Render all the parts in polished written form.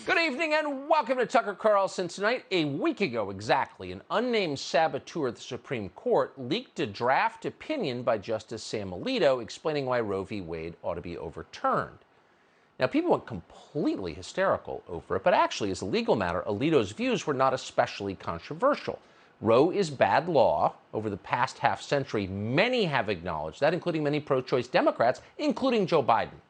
Good evening and welcome to Tucker Carlson Tonight. A week ago exactly, an unnamed saboteur at the Supreme Court leaked a draft opinion by Justice Sam Alito explaining why Roe v. Wade ought to be overturned. Now, people went completely hysterical over it, but actually, as a legal matter, Alito's views were not especially controversial. Roe is bad law. Over the past half century, many have acknowledged that, including many pro-choice Democrats, including Joe Biden.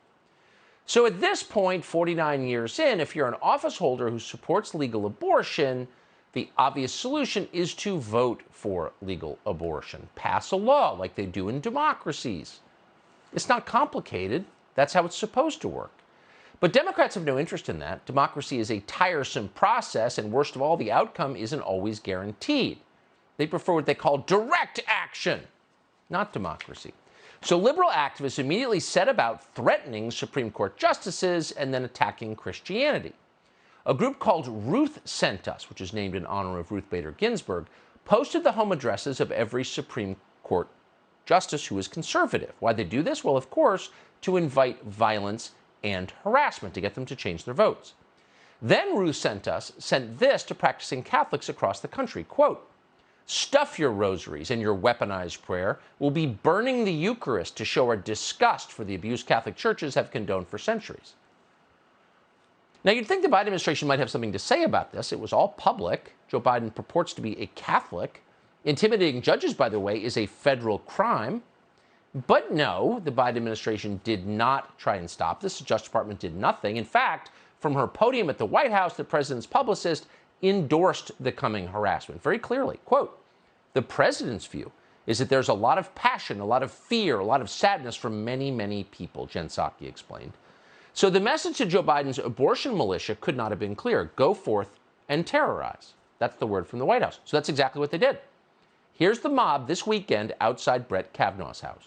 So at this point, 49 years in, if you're an office holder who supports legal abortion, the obvious solution is to vote for legal abortion. Pass a law like they do in democracies. It's not complicated. That's how it's supposed to work. But Democrats have no interest in that. Democracy is a tiresome process, and worst of all, the outcome isn't always guaranteed. They prefer what they call direct action, not democracy. So liberal activists immediately set about threatening Supreme Court justices and then attacking Christianity. A group called Ruth Sent Us, which is named in honor of Ruth Bader Ginsburg, posted the home addresses of every Supreme Court justice who is conservative. Why'd they do this? Well, of course, to invite violence and harassment, to get them to change their votes. Then Ruth Sent Us sent this to practicing Catholics across the country, quote, "Stuff your rosaries and your weaponized prayer. We'll be burning the Eucharist to show our disgust for the abuse Catholic churches have condoned for centuries." Now, you'd think the Biden administration might have something to say about this. It was all public. Joe Biden purports to be a Catholic. Intimidating judges, by the way, is a federal crime. But no, the Biden administration did not try and stop this. The Justice Department did nothing. In fact, from her podium at the White House, the president's publicist endorsed the coming harassment very clearly. Quote, "The president's view is that there's a lot of passion, a lot of fear, a lot of sadness from many, many people," Jen Psaki explained. So the message to Joe Biden's abortion militia could not have been clearer. Go forth and terrorize. That's the word from the White House. So that's exactly what they did. Here's the mob this weekend outside Brett Kavanaugh's house.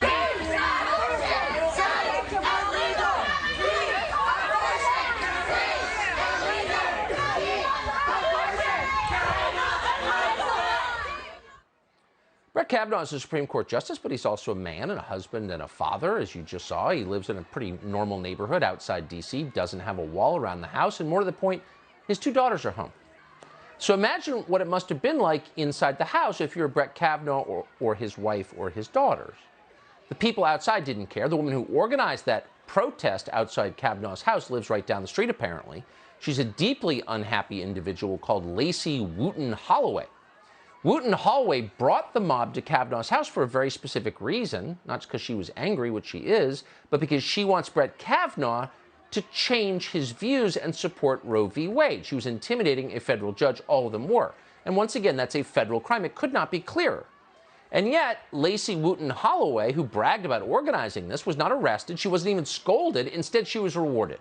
Brett Kavanaugh is a Supreme Court justice, but he's also a man and a husband and a father, as you just saw. He lives in a pretty normal neighborhood outside D.C., doesn't have a wall around the house, and more to the point, his two daughters are home. So imagine what it must have been like inside the house if you're Brett Kavanaugh or his wife or his daughters. The people outside didn't care. The woman who organized that protest outside Kavanaugh's house lives right down the street, apparently. She's a deeply unhappy individual called Lacey Wooten Holloway. Wooten Holloway brought the mob to Kavanaugh's house for a very specific reason, not because she was angry, which she is, but because she wants Brett Kavanaugh to change his views and support Roe v. Wade. She was intimidating a federal judge, all of them were. And once again, that's a federal crime. It could not be clearer. And yet, Lacey Wooten Holloway, who bragged about organizing this, was not arrested. She wasn't even scolded. Instead, she was rewarded.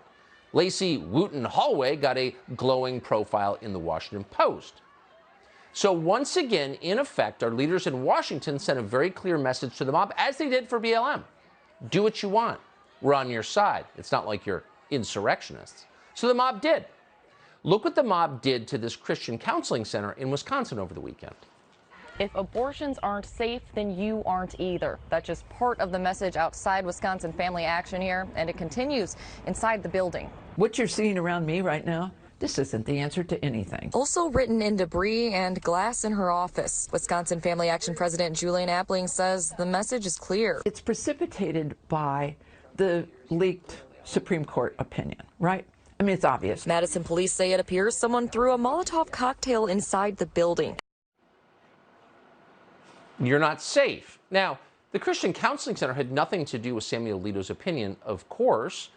Lacey Wooten Holloway got a glowing profile in the Washington Post. So once again, in effect, our leaders in Washington sent a very clear message to the mob, as they did for BLM. Do what you want. We're on your side. It's not like you're insurrectionists. So the mob did. Look what the mob did to this Christian counseling center in Wisconsin over the weekend. If abortions aren't safe, then you aren't either. That's just part of the message outside Wisconsin Family Action here, and it continues inside the building. What you're seeing around me right now, this isn't the answer to anything. Also written in debris and glass in her office. Wisconsin Family Action President Julian Appling says the message is clear. It's precipitated by the leaked Supreme Court opinion, right? I mean, it's obvious. Madison police say it appears someone threw a Molotov cocktail inside the building. You're not safe. Now, the Christian Counseling Center had nothing to do with Samuel Alito's opinion, of course.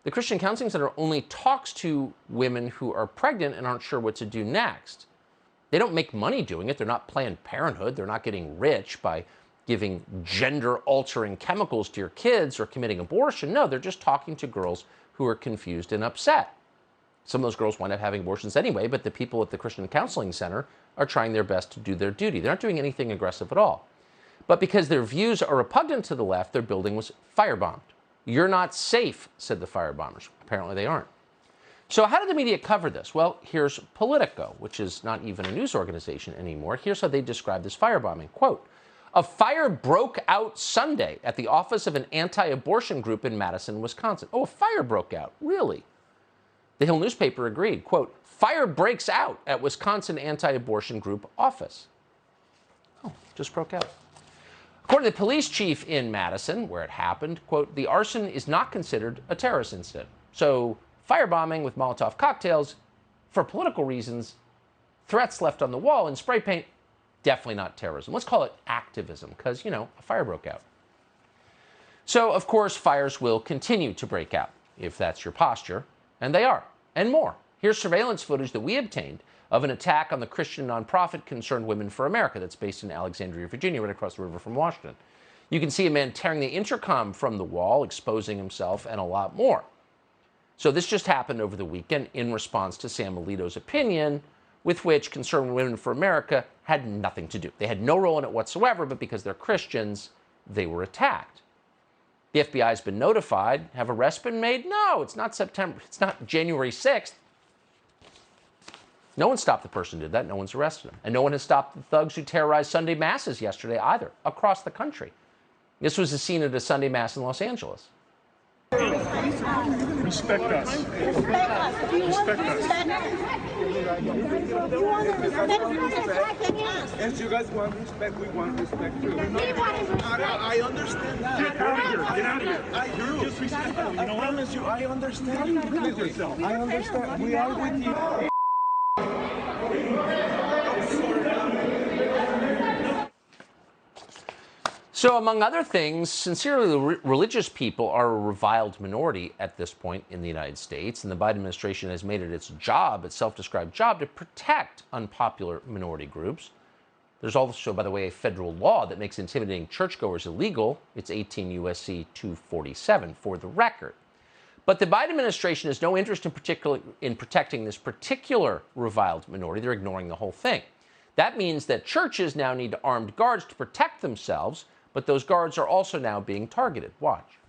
The Christian Counseling Center only talks to women who are pregnant and aren't sure what to do next. They don't make money doing it. They're not Planned Parenthood. They're not getting rich by giving gender-altering chemicals to your kids or committing abortion. No, they're just talking to girls who are confused and upset. Some of those girls wind up having abortions anyway, but the people at the Christian Counseling Center are trying their best to do their duty. They're not doing anything aggressive at all. But because their views are repugnant to the left, their building was firebombed. You're not safe, said the firebombers. Apparently they aren't. So how did the media cover this? Well, here's Politico, which is not even a news organization anymore. Here's how they describe this firebombing. Quote, "A fire broke out Sunday at the office of an anti-abortion group in Madison, Wisconsin." Oh, a fire broke out. Really? The Hill newspaper agreed, quote, fire breaks out at Wisconsin anti-abortion group office. Oh, just broke out. According to the police chief in Madison, where it happened, quote, the arson is not considered a terrorist incident. So firebombing with Molotov cocktails, for political reasons, threats left on the wall and spray paint, definitely not terrorism. Let's call it activism, because, a fire broke out. So, of course, fires will continue to break out, if that's your posture, and they are, and more. Here's surveillance footage that we obtained of an attack on the Christian nonprofit Concerned Women for America that's based in Alexandria, Virginia, right across the river from Washington. You can see a man tearing the intercom from the wall, exposing himself, and a lot more. So this just happened over the weekend in response to Sam Alito's opinion, with which Concerned Women for America had nothing to do. They had no role in it whatsoever, but because they're Christians, they were attacked. The FBI has been notified. Have arrests been made? No, it's not January 6th. No one stopped the person who did that. No one's arrested him. And no one has stopped the thugs who terrorized Sunday masses yesterday either, across the country. This was the scene at a Sunday mass in Los Angeles. Respect us. Respect us. Respect us. You want to respect us. As you guys want respect, we want respect too. I understand that. Get out of here. Get out of here. I do. Disrespectful. I promise you, I understand. I understand. We are with you. So, among other things, sincerely religious people are a reviled minority at this point in the United States, and the Biden administration has made it its job, its self-described job, to protect unpopular minority groups. There's also, by the way, a federal law that makes intimidating churchgoers illegal. It's 18 U.S.C. 247, for the record. But the Biden administration has no interest in protecting this particular reviled minority. They're ignoring the whole thing. That means that churches now need armed guards to protect themselves, but those guards are also now being targeted. Watch.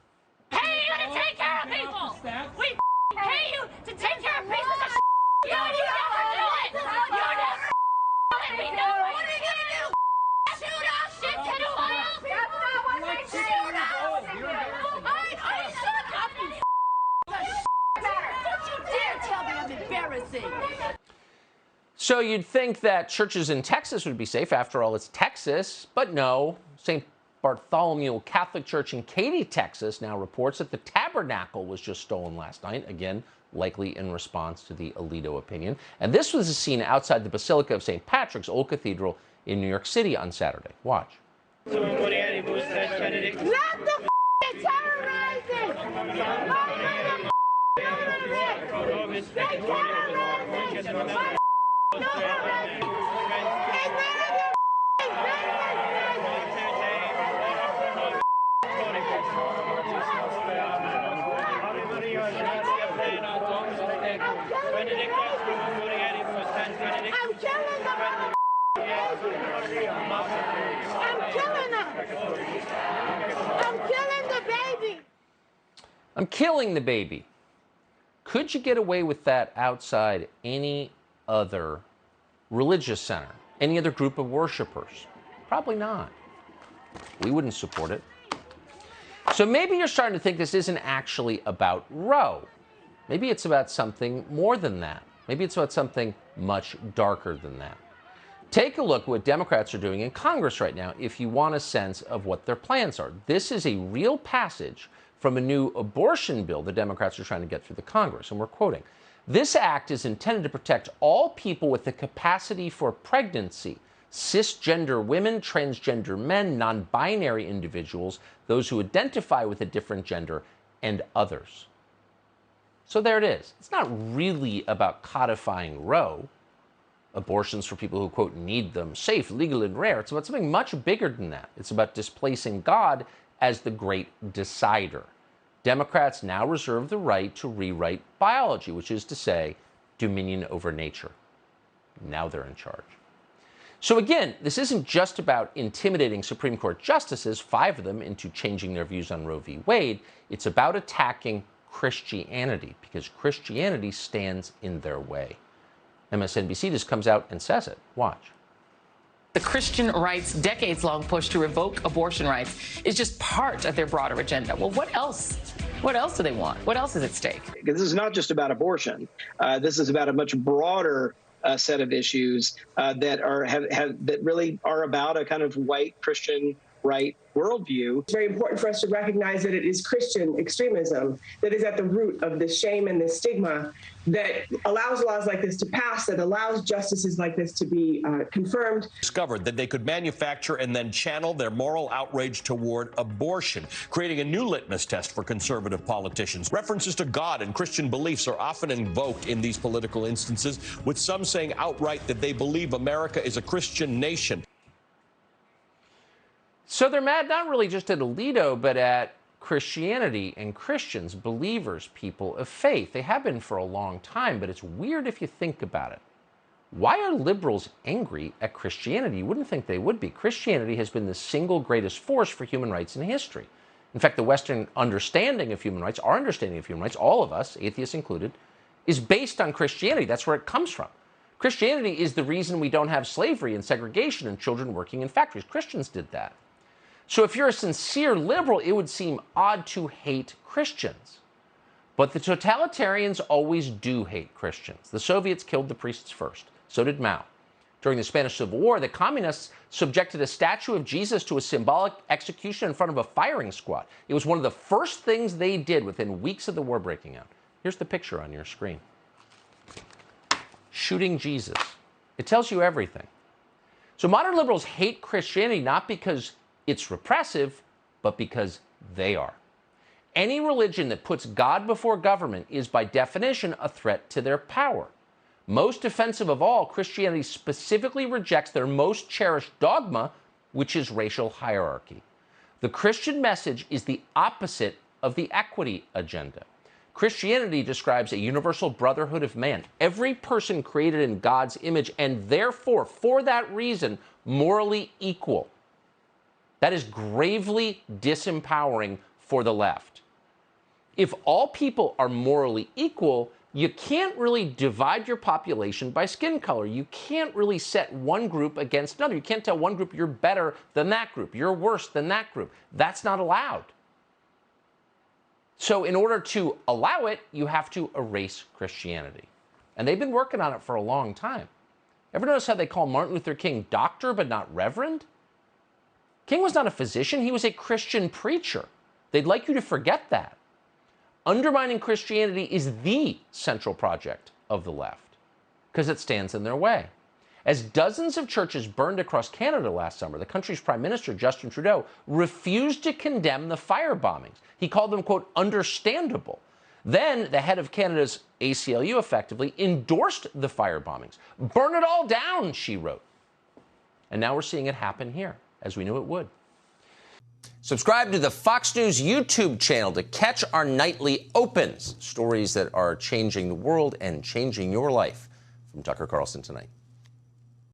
Pay you to take care of people! We pay you to take care of pieces of You never do it! You never let me know what are you gonna do? Shoot us shit to the wall! That's not what they shoot us! I shut up, you Don't you dare tell me I'm embarrassing! So you'd think that churches in Texas would be safe. After all, it's Texas. But no. St. Bartholomew Catholic Church in Katy, Texas, now reports that the tabernacle was just stolen last night. Again, likely in response to the Alito opinion. And this was a scene outside the Basilica of St. Patrick's, Old Cathedral in New York City on Saturday. Watch. Not the terrorizing! I'm killing the baby. Could you get away with that outside any other religious center, any other group of worshipers? Probably not. We wouldn't support it. So maybe you're starting to think this isn't actually about Roe. Maybe it's about something more than that. Maybe it's about something much darker than that. Take a look at what Democrats are doing in Congress right now if you want a sense of what their plans are. This is a real passage from a new abortion bill the Democrats are trying to get through the Congress, and we're quoting. This act is intended to protect all people with the capacity for pregnancy, cisgender women, transgender men, non-binary individuals, those who identify with a different gender, and others. So there it is. It's not really about codifying Roe, abortions for people who, quote, need them, safe, legal, and rare. It's about something much bigger than that. It's about displacing God as the great decider. Democrats now reserve the right to rewrite biology, which is to say, dominion over nature. Now they're in charge. So again, this isn't just about intimidating Supreme Court justices, 5 of them, into changing their views on Roe v. Wade. It's about attacking Christianity, because Christianity stands in their way. MSNBC just comes out and says it. Watch. The Christian rights' decades-long push to revoke abortion rights is just part of their broader agenda. Well, what else? What else do they want? What else is at stake? This is not just about abortion. This is about a much broader set of issues that really are about a kind of white Christian right worldview. It's very important for us to recognize that it is Christian extremism that is at the root of this shame and this stigma that allows laws like this to pass, that allows justices like this to be confirmed. Discovered that they could manufacture and then channel their moral outrage toward abortion, creating a new litmus test for conservative politicians. References to God and Christian beliefs are often invoked in these political instances, with some saying outright that they believe America is a Christian nation. So they're mad not really just at Alito, but at Christianity and Christians, believers, people of faith. They have been for a long time, but it's weird if you think about it. Why are liberals angry at Christianity? You wouldn't think they would be. Christianity has been the single greatest force for human rights in history. In fact, the Western understanding of human rights, our understanding of human rights, all of us, atheists included, is based on Christianity. That's where it comes from. Christianity is the reason we don't have slavery and segregation and children working in factories. Christians did that. So if you're a sincere liberal, it would seem odd to hate Christians. But the totalitarians always do hate Christians. The Soviets killed the priests first. So did Mao. During the Spanish Civil War, the communists subjected a statue of Jesus to a symbolic execution in front of a firing squad. It was one of the first things they did within weeks of the war breaking out. Here's the picture on your screen. Shooting Jesus. It tells you everything. So modern liberals hate Christianity not because it's repressive, but because they are. Any religion that puts God before government is by definition a threat to their power. Most offensive of all, Christianity specifically rejects their most cherished dogma, which is racial hierarchy. The Christian message is the opposite of the equity agenda. Christianity describes a universal brotherhood of man, every person created in God's image and therefore, for that reason, morally equal. That is gravely disempowering for the left. If all people are morally equal, you can't really divide your population by skin color. You can't really set one group against another. You can't tell one group you're better than that group, you're worse than that group. That's not allowed. So in order to allow it, you have to erase Christianity. And they've been working on it for a long time. Ever notice how they call Martin Luther King doctor but not reverend? King was not a physician, he was a Christian preacher. They'd like you to forget that. Undermining Christianity is the central project of the left, because it stands in their way. As dozens of churches burned across Canada last summer, the country's Prime Minister, Justin Trudeau, refused to condemn the fire bombings. He called them, quote, understandable. Then the head of Canada's ACLU effectively endorsed the fire bombings. Burn it all down, she wrote. And now we're seeing it happen here, as we knew it would. Subscribe to the Fox News YouTube channel to catch our nightly opens, stories that are changing the world and changing your life. From Tucker Carlson Tonight.